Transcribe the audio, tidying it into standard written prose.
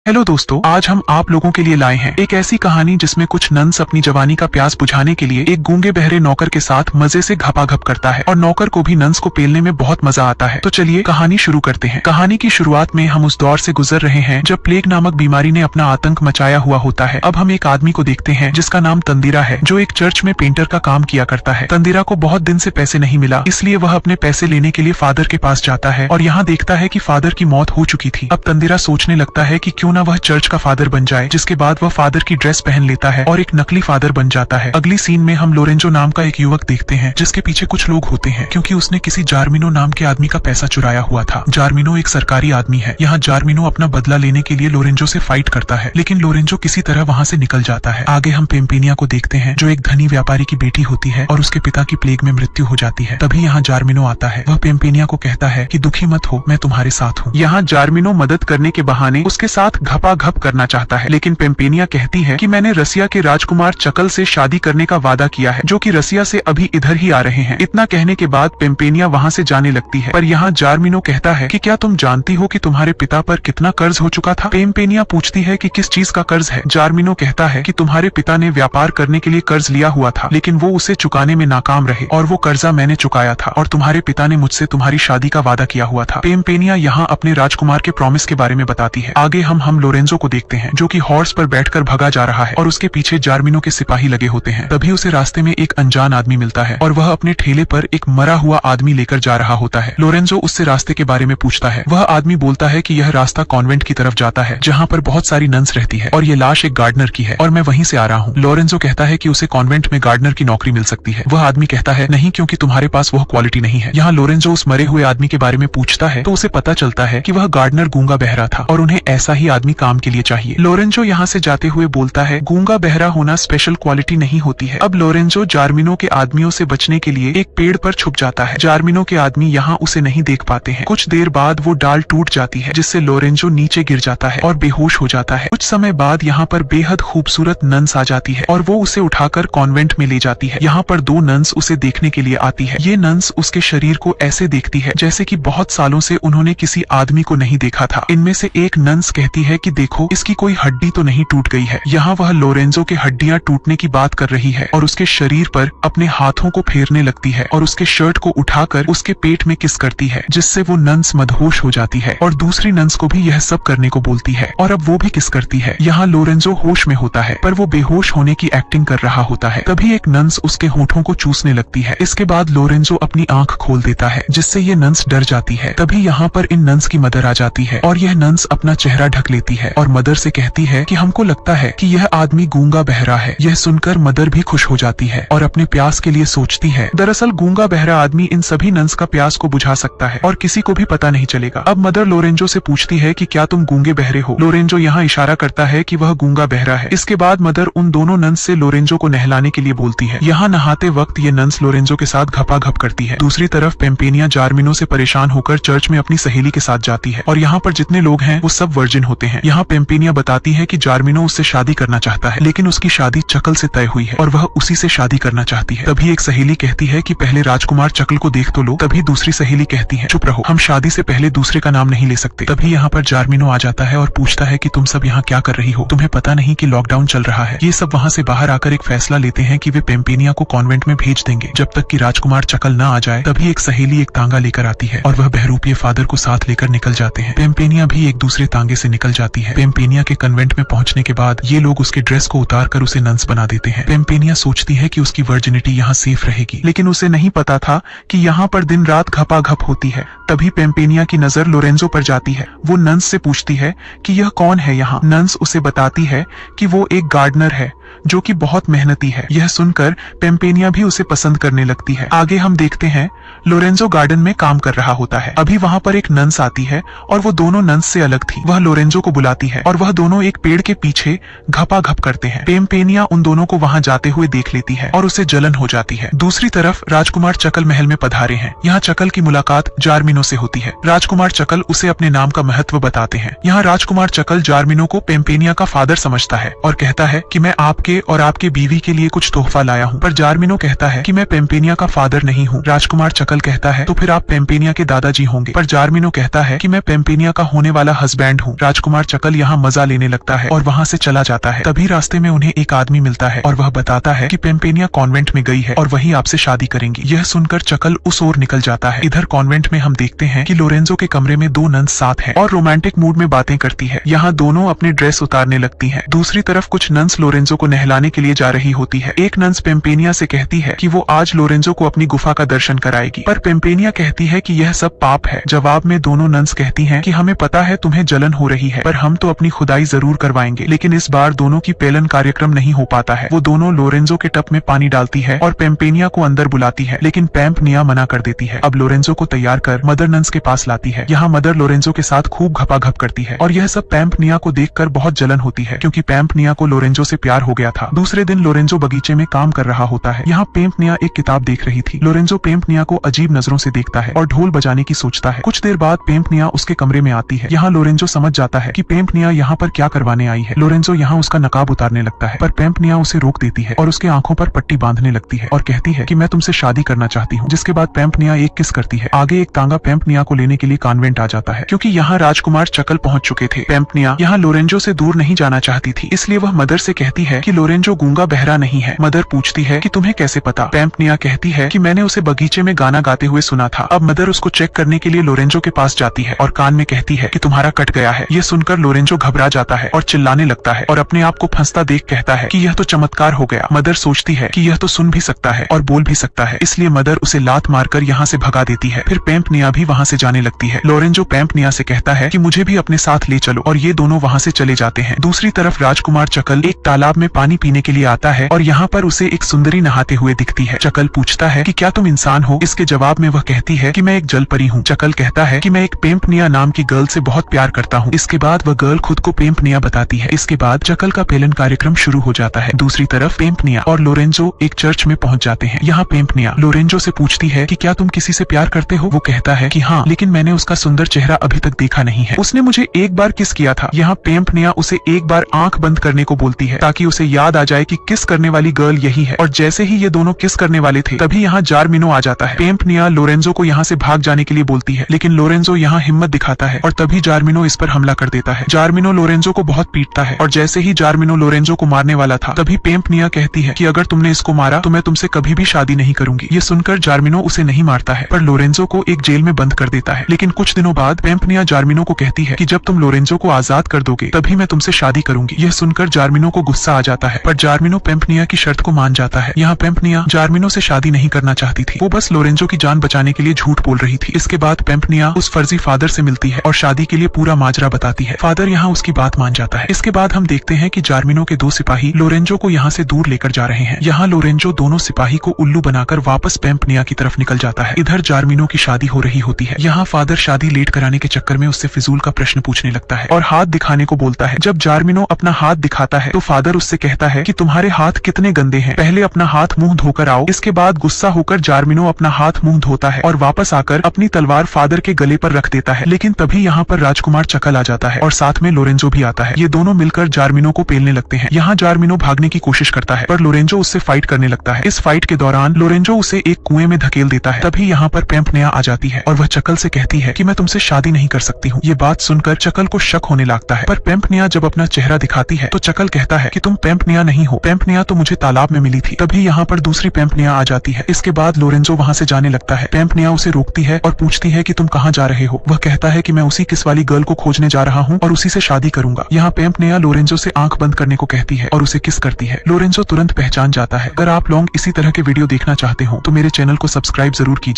Hello दोस्तों, आज हम आप लोगों के लिए लाए हैं एक ऐसी कहानी जिसमें कुछ नन्स अपनी जवानी का प्यास बुझाने के लिए एक गूंगे बहरे नौकर के साथ मजे से घपाघप करता है और नौकर को भी नन्स को पेलने में बहुत मजा आता है। तो चलिए कहानी शुरू करते हैं। कहानी की शुरुआत में हम उस दौर से गुजर रहे हैं जब प्लेग नामक बीमारी ने अपना आतंक मचाया हुआ होता है। अब हम एक आदमी को देखते हैं जिसका नाम तंदीरा है, जो एक चर्च में पेंटर का काम किया करता है। तंदीरा को बहुत दिन से पैसे नहीं मिला, इसलिए वह अपने पैसे लेने के लिए फादर के पास जाता है और यहाँ देखता है कि फादर की मौत हो चुकी थी। अब तंदीरा सोचने लगता है कि क्यों ना वह चर्च का फादर बन जाए, जिसके बाद वह फादर की ड्रेस पहन लेता है और एक नकली फादर बन जाता है। अगली सीन में हम लोरेंजो नाम का एक युवक देखते हैं जिसके पीछे कुछ लोग होते हैं क्योंकि उसने किसी जार्मिनो नाम के आदमी का पैसा चुराया हुआ था। जार्मिनो एक सरकारी आदमी है। यहाँ जार्मिनो अपना बदला लेने के लिए लोरेंजो से फाइट करता है, लेकिन लोरेंजो किसी तरह वहाँ से निकल जाता है। आगे हम पेम्पेनिया को देखते हैं जो एक धनी व्यापारी की बेटी होती है और उसके पिता की प्लेग में मृत्यु हो जाती है। तभी यहाँ जार्मिनो आता है। वह पेम्पेनिया को कहता है कि दुखी मत हो, मैं तुम्हारे साथ हूँ। यहाँ जार्मिनो मदद करने के बहाने उसके साथ घपाघप करना चाहता है, लेकिन पेम्पेनिया कहती है कि मैंने रसिया के राजकुमार चकल से शादी करने का वादा किया है, जो कि रसिया से अभी इधर ही आ रहे हैं। इतना कहने के बाद पेम्पेनिया वहाँ से जाने लगती है, पर यहाँ जार्मिनो कहता है कि क्या तुम जानती हो कि तुम्हारे पिता पर कितना कर्ज हो चुका था। पेम्पेनिया पूछती है कि किस चीज का कर्ज है। जार्मिनो कहता है कि तुम्हारे पिता ने व्यापार करने के लिए कर्ज लिया हुआ था, लेकिन वो उसे चुकाने में नाकाम रहे और वो कर्जा मैंने चुकाया था और तुम्हारे पिता ने मुझसे तुम्हारी शादी का वादा किया हुआ था। पेम्पेनिया यहाँ अपने राजकुमार के प्रॉमिस के बारे में बताती है। आगे हम लोरेंजो को देखते हैं जो कि हॉर्स पर बैठकर भगा जा रहा है और उसके पीछे जार्मिनो के सिपाही लगे होते हैं। तभी उसे रास्ते में एक अनजान आदमी मिलता है और वह अपने ठेले पर एक मरा हुआ आदमी लेकर जा रहा होता है। लोरेंजो उससे रास्ते के बारे में पूछता है। वह आदमी बोलता है कि यह रास्ता कॉन्वेंट की तरफ जाता है जहाँ पर बहुत सारी नन्स रहती है और ये लाश एक गार्डनर की है और मैं वहीं से आ रहा हूँ। लोरेंजो कहता है कि उसे कॉन्वेंट में गार्डनर की नौकरी मिल सकती है। वह आदमी कहता है नहीं, क्योंकि तुम्हारे पास वह क्वालिटी नहीं है। यहाँ लोरेंजो उस मरे हुए आदमी के बारे में पूछता है तो उसे पता चलता है कि वह गार्डनर गूंगा बहरा था और उन्हें ऐसा ही आदमी काम के लिए चाहिए। लोरेंजो यहाँ से जाते हुए बोलता है गूंगा बहरा होना स्पेशल क्वालिटी नहीं होती है। अब लोरेंजो जार्मिनो के आदमियों से बचने के लिए एक पेड़ पर छुप जाता है। जार्मिनो के आदमी यहाँ उसे नहीं देख पाते हैं। कुछ देर बाद वो डाल टूट जाती है जिससे लोरेंजो नीचे गिर जाता है और बेहोश हो जाता है। कुछ समय बाद यहाँ पर बेहद खूबसूरत नन्स आ जाती है और वो उसे उठाकर कॉन्वेंट में ले जाती है। यहाँ पर दो नन्स उसे देखने के लिए आती है। ये नन्स उसके शरीर को ऐसे देखती है जैसे कि बहुत सालों से उन्होंने किसी आदमी को नहीं देखा था। इनमें से एक नन्स कहती है कि देखो, इसकी कोई हड्डी तो नहीं टूट गई है। यहाँ वह लोरेंजो के हड्डियां टूटने की बात कर रही है और उसके शरीर पर अपने हाथों को फेरने लगती है और उसके शर्ट को उठाकर उसके पेट में किस करती है, जिससे वो नन्स मदहोश हो जाती है और दूसरी नन्स को भी यह सब करने को बोलती है और अब वो भी किस करती है। यहाँ लोरेंजो होश में होता है पर वो बेहोश होने की एक्टिंग कर रहा होता है। तभी एक नन्स उसके होठों को चूसने लगती है। इसके बाद लोरेंजो अपनी आंख खोल देता है जिससे ये नन्स डर जाती है। तभी यहाँ पर इन नन्स की मदर आ जाती है और यह नन्स अपना चेहरा ढक लेती है और मदर से कहती है कि हमको लगता है कि यह आदमी गूंगा बहरा है। यह सुनकर मदर भी खुश हो जाती है और अपने प्यास के लिए सोचती है। दरअसल गूंगा बहरा आदमी इन सभी नन्स का प्यास को बुझा सकता है और किसी को भी पता नहीं चलेगा। अब मदर लोरेंजो से पूछती है कि क्या तुम गूंगे बहरे हो। लोरेंजो यहाँ इशारा करता है कि वह गूंगा बहरा है। इसके बाद मदर उन दोनों नन्स से लोरेंजो को नहलाने के लिए बोलती है। यहाँ नहाते वक्त ये नन्स लोरेंजो के साथ घपाघप करती है। दूसरी तरफ पेम्पेनिया जार्मिनो से परेशान होकर चर्च में अपनी सहेली के साथ जाती है और यहाँ पर जितने लोग हैं वो सब वर्जिन होते हैं। यहाँ पेम्पेनिया बताती है कि जार्मिनो उससे शादी करना चाहता है, लेकिन उसकी शादी चकल से तय हुई है और वह उसी से शादी करना चाहती है। तभी एक सहेली कहती है कि पहले राजकुमार चकल को देख तो लो। तभी दूसरी सहेली कहती है चुप रहो, हम शादी से पहले दूसरे का नाम नहीं ले सकते। तभी यहाँ पर जार्मिनो आ जाता है और पूछता है कि तुम सब यहाँ क्या कर रही हो, तुम्हें पता नहीं कि लॉकडाउन चल रहा है। ये सब वहाँ से बाहर आकर एक फैसला लेते हैं कि वे पेम्पेनिया को कॉन्वेंट में भेज देंगे जब तक कि राजकुमार चकल न आ जाए। तभी एक सहेली एक तांगा लेकर आती है और वह बहरूपीय फादर को साथ लेकर निकल जाते हैं। पेम्पेनिया भी एक दूसरे तांगे से निकल जाती है। पेम्पेनिया के कन्वेंट में पहुंचने के बाद ये लोग उसके ड्रेस को उतार कर उसे नन्स बना देते हैं। पेम्पेनिया सोचती है कि उसकी वर्जिनिटी यहाँ सेफ रहेगी, लेकिन उसे नहीं पता था कि यहाँ पर दिन रात घपाघप होती है। तभी पेम्पेनिया की नजर लोरेंजो पर जाती है। वो नन्स से पूछती है कि यह कौन है यहाँ। नन्स उसे बताती है कि वो एक गार्डनर है जो कि बहुत मेहनती है। यह सुनकर पेम्पेनिया भी उसे पसंद करने लगती है। आगे हम देखते हैं लोरेंजो गार्डन में काम कर रहा होता है। अभी वहाँ पर एक नन्स आती है और वो दोनों नन्स से अलग थी। वह लोरेंजो को बुलाती है और वह दोनों एक पेड़ के पीछे घपाघप करते हैं। पेम्पेनिया उन दोनों को वहाँ जाते हुए देख लेती है और उसे जलन हो जाती है। दूसरी तरफ राजकुमार चकल महल में पधारे हैं। यहाँ चकल की मुलाकात जार्मिनो से होती है। राजकुमार चकल उसे अपने नाम का महत्व बताते हैं। यहाँ राजकुमार चकल जार्मिनो को पेम्पेनिया का फादर समझता है और कहता है कि मैं आपके और आपके बीवी के लिए कुछ तोहफा लाया हूँ, पर जार्मिनो कहता है कि मैं पेम्पेनिया का फादर नहीं हूँ। राजकुमार चकल कहता है तो फिर आप पेम्पेनिया के दादाजी होंगे। पर जार्मिनो कहता है कि मैं पेम्पेनिया का होने वाला हस्बैंड हूँ। राजकुमार चकल यहाँ मजा लेने लगता है और वहाँ से चला जाता है। तभी रास्ते में उन्हें एक आदमी मिलता है और वह बताता है कि पेम्पेनिया कॉन्वेंट में गई है और वही आपसे शादी करेंगी। यह सुनकर चकल उस ओर निकल जाता है। इधर कॉन्वेंट में हम देखते हैं कि लोरेंजो के कमरे में दो नन्स साथ हैं और रोमांटिक मूड में बातें करती है। यहाँ दोनों अपने ड्रेस उतारने लगती हैं। दूसरी तरफ कुछ नन्स लोरेंजो को नहलाने के लिए जा रही होती है। एक नन्स पेम्पेनिया से कहती है कि वो आज लोरेंजो को अपनी गुफा का दर्शन कराएगी, पर पेम्पेनिया कहती है कि यह सब पाप है। जवाब में दोनों नन्स कहती हैं कि हमें पता है तुम्हें जलन हो रही है, पर हम तो अपनी खुदाई जरूर करवाएंगे। लेकिन इस बार दोनों की पेलन कार्यक्रम नहीं हो पाता है। वो दोनों लोरेंजो के टब में पानी डालती है और पेम्पेनिया को अंदर बुलाती है, लेकिन पेम्पेनिया मना कर देती है। अब लोरेंजो को तैयार कर मदर नन्स के पास लाती है। यहाँ मदर लोरेंजो के साथ खूब घपाघप करती है और यह सब पेम्पेनिया को देखकर बहुत जलन होती है, क्योंकि पेम्पेनिया को लोरेंजो से प्यार हो गया था। दूसरे दिन लोरेंजो बगीचे में काम कर रहा होता है। यहाँ पेम्पेनिया एक किताब देख रही थी। लोरेंजो पेम्पेनिया को अजीब नजरों से देखता है और ढोल बजाने की सोचता है। कुछ देर बाद पेम्पेनिया उसके कमरे में आती है। यहाँ लोरेंजो समझ जाता है कि पेम्पेनिया यहाँ पर क्या करवाने आई है। लोरेंजो यहाँ उसका नकाब उतारने लगता है, पर पेम्पेनिया उसे रोक देती है और उसके आंखों पर पट्टी बांधने लगती है और कहती है कि मैं तुमसे शादी करना चाहती हूँ। जिसके बाद पेम्पेनिया एक किस करती है। आगे एक तांगा पेम्पेनिया को लेने के लिए कॉन्वेंट आ जाता है, क्योंकि यहाँ राजकुमार चकल पहुंच चुके थे। पेम्पेनिया यहाँ लोरेंजो से दूर नहीं जाना चाहती थी, इसलिए वह मदर से कहती है कि लोरेंजो गूंगा बहरा नहीं है। मदर पूछती है कि तुम्हें कैसे पता। पेम्पेनिया कहती है कि मैंने उसे बगीचे में गाना गाते हुए सुना था। अब मदर उसको चेक करने के लिए लोरेंजो के पास जाती है और कान में कहती है कि तुम्हारा कट गया है। ये सुनकर लोरेंजो घबरा जाता है और चिल्लाने लगता है और अपने आप को फंसता देख कहता है कि यह तो चमत्कार हो गया। मदर सोचती है कि यह तो सुन भी सकता है और बोल भी सकता है, इसलिए मदर उसे लात मारकर यहाँ से भगा देती है। फिर पेम्पेनिया भी वहाँ से जाने लगती है। लोरेंजो पेम्पेनिया से कहता है कि मुझे भी अपने साथ ले चलो और ये दोनों वहाँ से चले जाते हैं। दूसरी तरफ राजकुमार चकल एक तालाब में पानी पीने के लिए आता है और यहाँ पर उसे एक सुंदरी नहाते हुए दिखती है। चकल पूछता है कि क्या तुम इंसान हो। इसके जवाब में वह कहती है कि मैं एक जलपरी हूँ। चकल कहता है कि मैं एक पेम्पेनिया नाम की गर्ल से बहुत प्यार करता हूँ। इसके बाद वह गर्ल खुद को पेम्पेनिया बताती है। इसके बाद चकल का पेलन कार्यक्रम शुरू हो जाता है। दूसरी तरफ पेम्पेनिया और लोरेंजो एक चर्च में पहुंच जाते हैं। यहाँ पेम्पेनिया लोरेंजो से पूछती है कि क्या तुम किसी से प्यार करते हो। वो कहता है कि हाँ, लेकिन मैंने उसका सुंदर चेहरा अभी तक देखा नहीं है। उसने मुझे एक बार किस किया था। यहाँ पेम्पेनिया उसे एक बार आंख बंद करने को बोलती है ताकि उसे याद आ जाए कि किस करने वाली गर्ल यही है। और जैसे ही ये दोनों किस करने वाले थे, तभी यहाँ जार्मिनो आ जाता है। पेम्पेनिया लोरेंजो को यहाँ से भाग जाने के लिए बोलती है, लेकिन लोरेंजो यहाँ हिम्मत दिखाता है और तभी जार्मिनो इस पर हमला कर देता है। जार्मिनो लोरेंजो को बहुत पीटता है और जैसे ही जार्मिनो लोरेंजो को मारने वाला था, तभी पेम्पेनिया कहती है कि अगर तुमने इसको मारा तो मैं तुमसे कभी भी शादी नहीं करूंगी। ये सुनकर जार्मिनो उसे नहीं मारता है, पर लोरेंजो को एक जेल में बंद कर देता है। लेकिन कुछ दिनों बाद पेम्पेनिया जार्मिनो को कहती है कि जब तुम लोरेंजो को आजाद कर दोगे तभी मैं तुमसे शादी करूंगी। यह सुनकर जार्मिनो को गुस्सा आ जाता है, पर जार्मिनो पेम्पेनिया की शर्त को मान जाता है। यहाँ पेम्पेनिया जार्मिनो से शादी नहीं करना चाहती थी, वो बस लोरेंजो की जान बचाने के लिए झूठ बोल रही थी। इसके बाद पेम्पेनिया उस फर्जी फादर से मिलती है और शादी के लिए पूरा माजरा बताती है। फादर यहाँ उसकी बात मान जाता है। इसके बाद हम देखते हैं कि जार्मिनो के दो सिपाही लोरेंजो को यहाँ से दूर लेकर जा रहे हैं। यहाँ लोरेंजो दोनों सिपाही को उल्लू बनाकर वापस पेम्पेनिया की तरफ निकल जाता है। इधर जार्मिनो की शादी हो रही होती है। यहाँ फादर शादी लेट कराने के चक्कर में उससे फिजूल का प्रश्न पूछने लगता है और हाथ दिखाने को बोलता है। जब जार्मिनो अपना हाथ दिखाता है तो फादर उससे कहता है कि तुम्हारे हाथ कितने गंदे हैं, पहले अपना हाथ मुंह धोकर आओ। इसके बाद गुस्सा होकर जार्मिनो अपना हाथ मुंह धोता है और वापस आकर अपनी तलवार फादर के गले पर रख देता है। लेकिन तभी यहाँ पर राजकुमार चकल आ जाता है और साथ में लोरेंजो भी आता है। ये दोनों मिलकर जार्मिनो को पेलने लगते हैं। यहाँ जार्मिनो भागने की कोशिश करता है, पर लोरेंजो उससे फाइट करने लगता है। इस फाइट के दौरान लोरेंजो उसे एक कुएं में धकेल देता है। तभी यहाँ पर पेम्पेनिया आ जाती है और वह चकल से कहती है कि मैं तुमसे शादी नहीं कर सकती हूँ। ये बात सुनकर चकल को शक होने लगता है, पर पेम्पेनिया जब अपना चेहरा दिखाती है तो चकल कहता है कि तुम पेम्पेनिया नहीं हो, पेम्पेनिया तो मुझे तालाब में मिली थी। तभी यहाँ पर दूसरी पेम्पेनिया आ जाती है। इसके बाद लोरेंजो वहाँ से जाने लगता है। पेम्पेनिया उसे रोकती है और पूछती है कि तुम कहाँ जा रहे हो। वह कहता है कि मैं उसी किस वाली गर्ल को खोजने जा रहा हूँ और उसी से शादी करूंगा। यहाँ पेम्पेनिया लोरेंजो से आंख बंद करने को कहती है और उसे किस करती है। लोरेंजो तुरंत पहचान जाता है। अगर आप लोग इसी तरह के वीडियो देखना चाहते हो तो मेरे चैनल को सब्सक्राइब जरूर कीजिए।